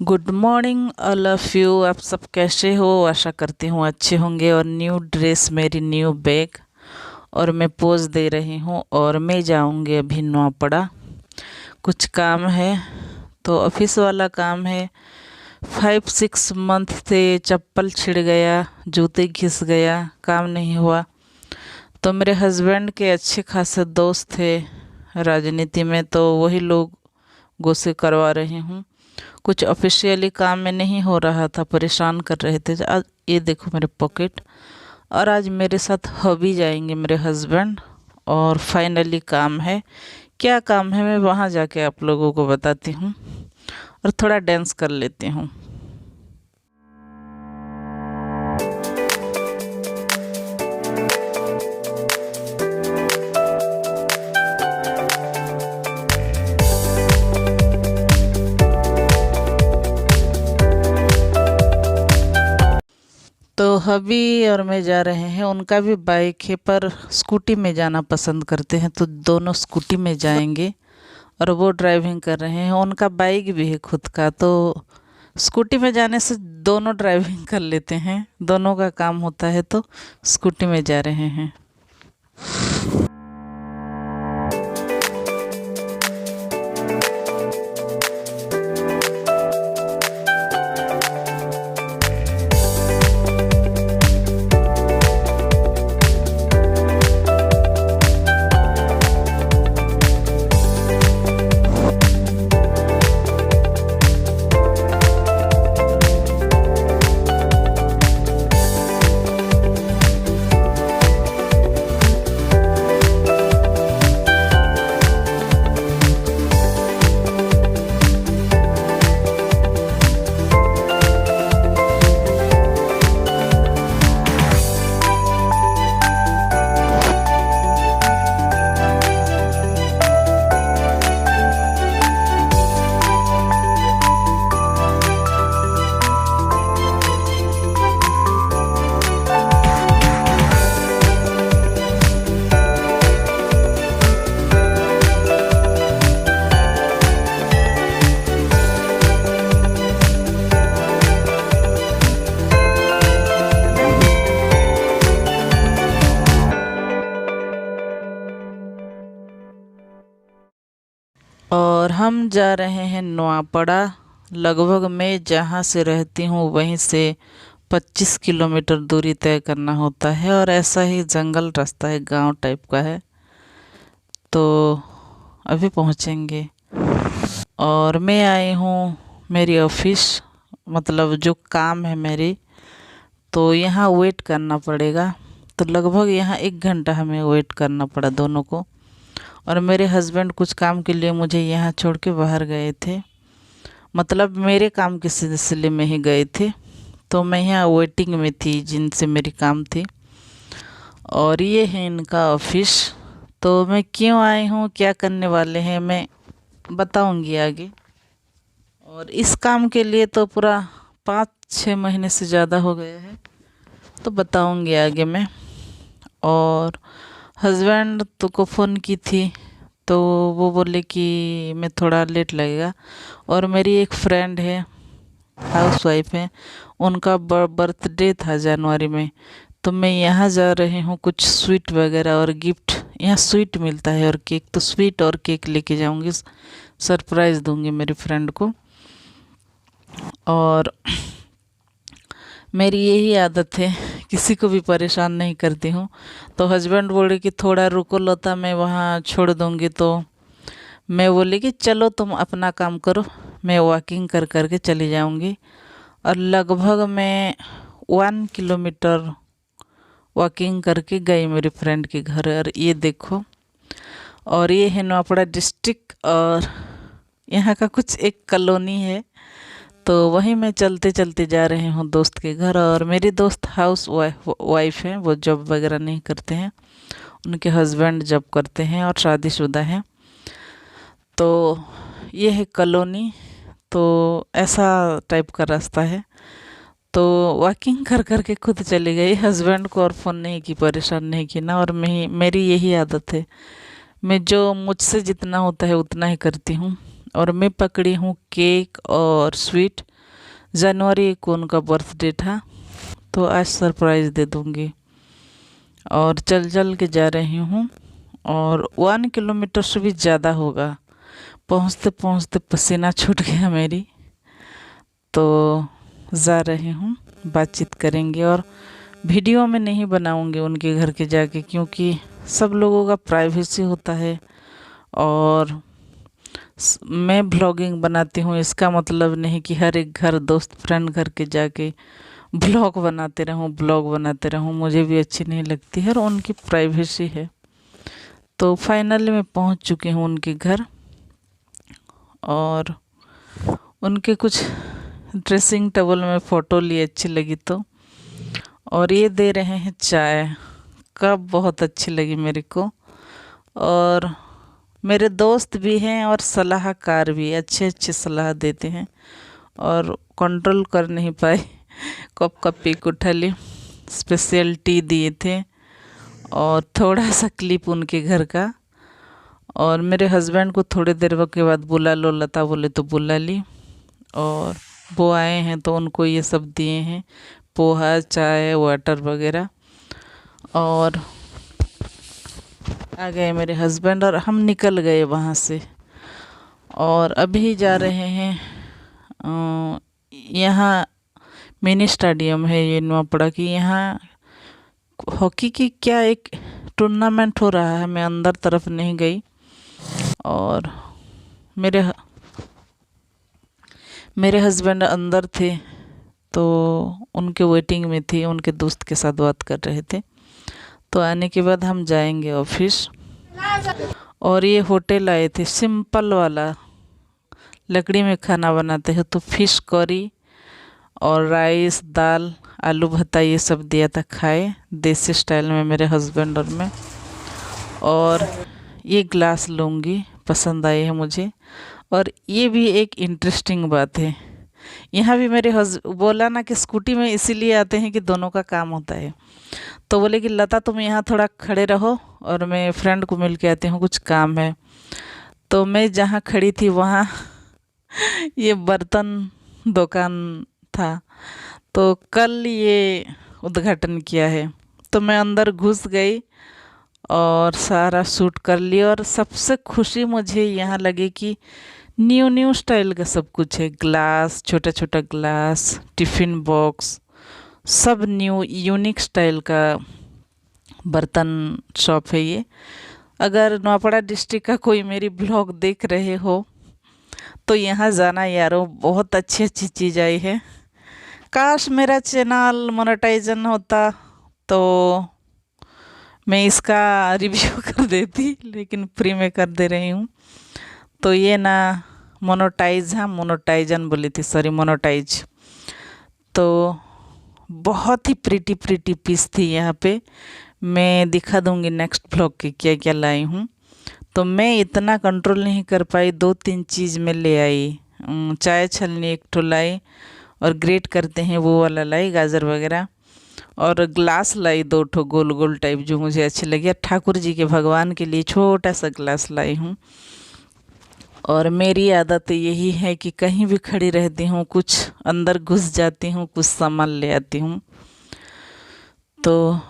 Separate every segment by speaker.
Speaker 1: Good morning all of you. आप सब कैसे हो? आशा करती हूँ अच्छे होंगे। और न्यू ड्रेस, मेरी न्यू बैग, और मैं पोज दे रही हूँ और मैं जाऊँगी अभी नौपड़ा। कुछ काम है, तो ऑफिस वाला काम है। 5-6 मंथ से चप्पल छिड़ गया, जूते घिस गया, काम नहीं हुआ। तो मेरे हस्बैंड के अच्छे खासे दोस्त थे राजनीति में, तो वही लोगों से करवा रही हूँ। कुछ ऑफिशियली काम में नहीं हो रहा था, परेशान कर रहे थे। आज ये देखो मेरे पॉकेट। और आज मेरे साथ हबी जाएंगे मेरे हस्बैंड, और फाइनली काम है। क्या काम है मैं वहाँ जाके आप लोगों को बताती हूँ, और थोड़ा डांस कर लेती हूँ। तो हबी और मैं जा रहे हैं। उनका भी बाइक है, पर स्कूटी में जाना पसंद करते हैं, तो दोनों स्कूटी में जाएंगे। और वो ड्राइविंग कर रहे हैं, उनका बाइक भी है खुद का, तो स्कूटी में जाने से दोनों ड्राइविंग कर लेते हैं, दोनों का काम होता है, तो स्कूटी में जा रहे हैं। और हम जा रहे हैं नौपड़ा। लगभग मैं जहाँ से रहती हूँ वहीं से 25 किलोमीटर दूरी तय करना होता है, और ऐसा ही जंगल रास्ता है, गांव टाइप का है। तो अभी पहुँचेंगे। और मैं आई हूँ मेरी ऑफिस, मतलब जो काम है मेरी, तो यहाँ वेट करना पड़ेगा। तो लगभग यहाँ 1 घंटा हमें वेट करना पड़ा दोनों को। और मेरे हस्बैंड कुछ काम के लिए मुझे यहाँ छोड़ के बाहर गए थे, मतलब मेरे काम के सिलसिले में ही गए थे। तो मैं यहाँ वेटिंग में थी जिनसे मेरी काम थी। और ये है इनका ऑफिस। तो मैं क्यों आई हूँ, क्या करने वाले हैं, मैं बताऊँगी आगे। और इस काम के लिए तो पूरा 5-6 महीने से ज़्यादा हो गया है, तो बताऊँगी आगे मैं। और हस्बैंड तो को फ़ोन की थी, तो वो बोले कि मैं थोड़ा लेट लगेगा। और मेरी एक फ्रेंड है, हाउसवाइफ है, उनका बर्थडे था जनवरी में, तो मैं यहाँ जा रही हूँ। कुछ स्वीट वगैरह और गिफ्ट, यहाँ स्वीट मिलता है और केक, तो स्वीट और केक लेके जाऊँगी, सरप्राइज़ दूँगी मेरी फ्रेंड को। और मेरी यही आदत है, किसी को भी परेशान नहीं करती हूँ। तो हस्बैंड बोले कि थोड़ा रुको लता, मैं वहाँ छोड़ दूँगी। तो मैं बोली कि चलो तुम अपना काम करो, मैं वॉकिंग कर कर के चली जाऊँगी। और लगभग मैं 1 किलोमीटर वॉकिंग करके गई मेरी फ्रेंड के घर। और ये देखो, और ये है नौपड़ा डिस्ट्रिक्ट, और यहाँ का कुछ एक कॉलोनी है। तो वहीं मैं चलते चलते जा रही हूँ दोस्त के घर। और मेरी दोस्त हाउस वाइफ है, वो जॉब वगैरह नहीं करते हैं, उनके हस्बैंड जॉब करते हैं और शादीशुदा हैं। तो ये है कॉलोनी, तो ऐसा टाइप का रास्ता है। तो वॉकिंग कर कर के खुद चली गई, हस्बैंड को और फ़ोन नहीं की, परेशान नहीं की ना। और मेरी यही आदत है, मैं जो मुझसे जितना होता है उतना ही करती हूँ। और मैं पकड़ी हूँ केक और स्वीट, जनवरी को उनका बर्थडे था, तो आज सरप्राइज़ दे दूँगी। और चल चल के जा रही हूँ, और 1 किलोमीटर से भी ज़्यादा होगा। पहुँचते पहुँचते पसीना छूट गया मेरी, तो जा रही हूँ। बातचीत करेंगे, और वीडियो में नहीं बनाऊँगी उनके घर के जाके, क्योंकि सब लोगों का प्राइवेसी होता है। और मैं ब्लॉगिंग बनाती हूँ, इसका मतलब नहीं कि हर एक घर, दोस्त फ्रेंड घर के जाके ब्लॉग बनाते रहूँ। मुझे भी अच्छी नहीं लगती है, और उनकी प्राइवेसी है। तो फाइनली मैं पहुँच चुकी हूँ उनके घर, और उनके कुछ ड्रेसिंग टेबल में फ़ोटो ली, अच्छी लगी तो। और ये दे रहे हैं चाय, कप बहुत अच्छी लगी मेरे को। और मेरे दोस्त भी हैं और सलाहकार भी, अच्छे अच्छे सलाह देते हैं, और कंट्रोल कर नहीं पाए, कप का पिक उठा ली। स्पेशल टी दिए थे, और थोड़ा सा क्लिप उनके घर का। और मेरे हस्बैंड को थोड़ी देर के बाद बुला लो लता, बोले तो बुला ली। और वो आए हैं तो उनको ये सब दिए हैं, पोहा, चाय, वाटर वगैरह। और आ गए मेरे हस्बैंड, और हम निकल गए वहाँ से। और अभी जा रहे हैं यहाँ मिनी स्टेडियम है ये नौपड़ा की, यहाँ हॉकी की क्या एक टूर्नामेंट हो रहा है। मैं अंदर तरफ नहीं गई, और मेरे हस्बैंड अंदर थे, तो उनके वेटिंग में थी, उनके दोस्त के साथ बात कर रहे थे। तो आने के बाद हम जाएंगे ऑफिस। और ये होटल आए थे, सिंपल वाला, लकड़ी में खाना बनाते हैं, तो फिश करी और राइस, दाल, आलू भत्ता ये सब दिया था, खाए देसी स्टाइल में मेरे हस्बैंड और मैं। और ये ग्लास लूँगी, पसंद आई है मुझे। और ये भी एक इंटरेस्टिंग बात है, यहाँ भी मेरे बोला ना कि स्कूटी में इसीलिए आते हैं कि दोनों का काम होता है। तो बोले कि लता तुम यहाँ थोड़ा खड़े रहो, और मैं फ्रेंड को मिल के आती हूँ, कुछ काम है। तो मैं जहाँ खड़ी थी वहाँ ये बर्तन दुकान था, तो कल ये उद्घाटन किया है। तो मैं अंदर घुस गई और सारा शूट कर लिया। और सबसे खुशी मुझे यहाँ लगी कि न्यू न्यू स्टाइल का सब कुछ है, ग्लास, छोटा छोटा ग्लास, टिफ़िन बॉक्स, सब न्यू यूनिक स्टाइल का बर्तन शॉप है ये। अगर नौपड़ा डिस्ट्रिक्ट का कोई मेरी ब्लॉग देख रहे हो तो यहाँ जाना यारों, बहुत अच्छी अच्छी चीज़ आई है। काश मेरा चैनल मोनेटाइजन होता तो मैं इसका रिव्यू कर देती, लेकिन फ्री में कर दे रही हूँ। तो ये ना मोनेटाइजन बोली थी, सॉरी, मोनेटाइज। तो बहुत ही प्रीटी प्रीटी पीस थी यहाँ पे। मैं दिखा दूँगी नेक्स्ट ब्लॉग की क्या क्या लाई हूँ। तो मैं इतना कंट्रोल नहीं कर पाई, 2-3 चीज़ में ले आई। चाय छलनी एक ठो लाई, और ग्रेट करते हैं वो वाला लाई, गाजर वगैरह। और ग्लास लाई 2 ठो गोल गोल टाइप, जो मुझे अच्छी लगी। ठाकुर जी के भगवान के लिए छोटा सा ग्लास लाई हूँ। और मेरी आदत यही है कि कहीं भी खड़ी रहती हूँ, कुछ अंदर घुस जाती हूँ, कुछ सामान ले आती हूँ। तो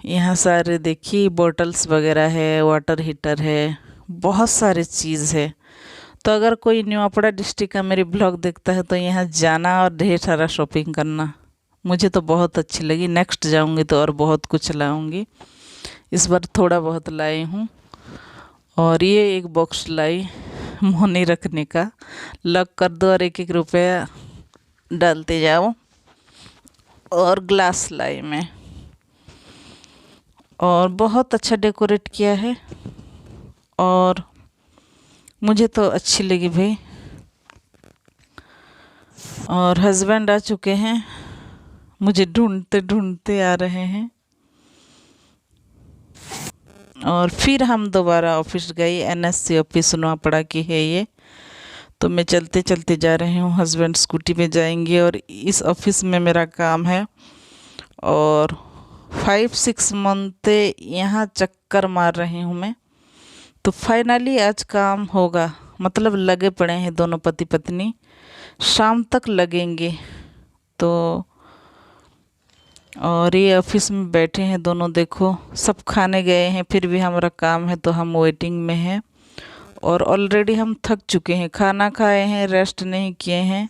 Speaker 1: यहाँ सारे देखिए बॉटल्स वगैरह है, वाटर हीटर है, बहुत सारे चीज़ है। तो अगर कोई न्यूआपड़ा डिस्ट्रिक्ट का मेरी ब्लॉग देखता है तो यहाँ जाना और ढेर सारा शॉपिंग करना। मुझे तो बहुत अच्छी लगी। नेक्स्ट जाऊँगी तो और बहुत कुछ लाऊँगी। इस बार थोड़ा बहुत लाई हूँ। और ये एक बॉक्स लाई मोनी रखने का, लॉक कर दो और 1-1 रुपया डालते जाओ। और ग्लास लाई मैं, और बहुत अच्छा डेकोरेट किया है, और मुझे तो अच्छी लगी भाई। और हस्बैंड आ चुके हैं, मुझे ढूंढते ढूंढते आ रहे हैं। और फिर हम दोबारा ऑफिस गई, एनएससी ऑफिस नौपड़ा की है ये। तो मैं चलते चलते जा रही हूँ, हस्बैंड स्कूटी में जाएंगे। और इस ऑफिस में मेरा काम है, और 5-6 मंथ यहाँ चक्कर मार रही हूँ मैं। तो फाइनली आज काम होगा, मतलब लगे पड़े हैं दोनों पति पत्नी, शाम तक लगेंगे। तो और ये ऑफिस में बैठे हैं दोनों, देखो सब खाने गए हैं, फिर भी हमारा काम है तो हम वेटिंग में हैं। और ऑलरेडी हम थक चुके हैं, खाना खाए हैं, रेस्ट नहीं किए हैं,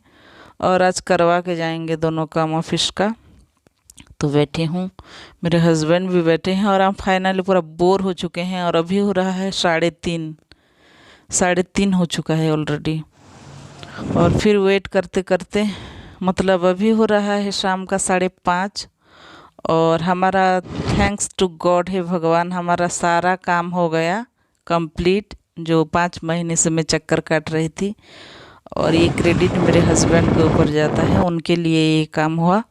Speaker 1: और आज करवा के जाएंगे दोनों काम ऑफिस का। तो बैठी हूँ, मेरे हस्बैंड भी बैठे हैं, और हम फाइनली पूरा बोर हो चुके हैं। और अभी हो रहा है 3:30, 3:30 हो चुका है ऑलरेडी। और फिर वेट करते करते मतलब अभी हो रहा है शाम का 5:30। और हमारा थैंक्स टू गॉड है, भगवान, हमारा सारा काम हो गया कंप्लीट, जो 5 महीने से मैं चक्कर काट रही थी। और ये क्रेडिट मेरे हस्बैंड के ऊपर जाता है, उनके लिए ये काम हुआ।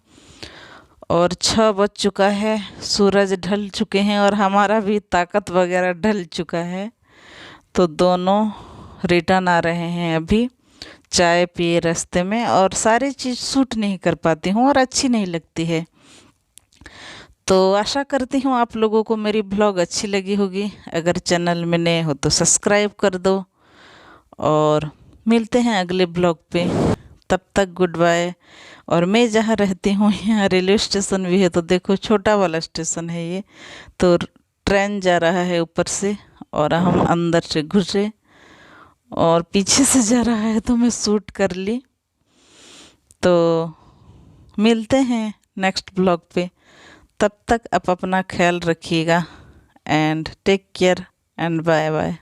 Speaker 1: और 6 बज चुका है, सूरज ढल चुके हैं, और हमारा भी ताकत वगैरह ढल चुका है। तो दोनों रिटर्न आ रहे हैं अभी, चाय पिए रास्ते में। और सारी चीज़ सूट नहीं कर पाती हूँ और अच्छी नहीं लगती है। तो आशा करती हूँ आप लोगों को मेरी ब्लॉग अच्छी लगी होगी। अगर चैनल में नए हो तो सब्सक्राइब कर दो, और मिलते हैं अगले ब्लॉग पे। तब तक गुड बाय। और मैं जहाँ रहती हूँ यहाँ रेलवे स्टेशन भी है, तो देखो छोटा वाला स्टेशन है ये। तो ट्रेन जा रहा है ऊपर से, और हम अंदर से घुसे, और पीछे से जा रहा है तो मैं शूट कर ली। तो मिलते हैं नेक्स्ट ब्लॉग पे। तब तक आप अपना ख्याल रखिएगा, and take care, and bye bye.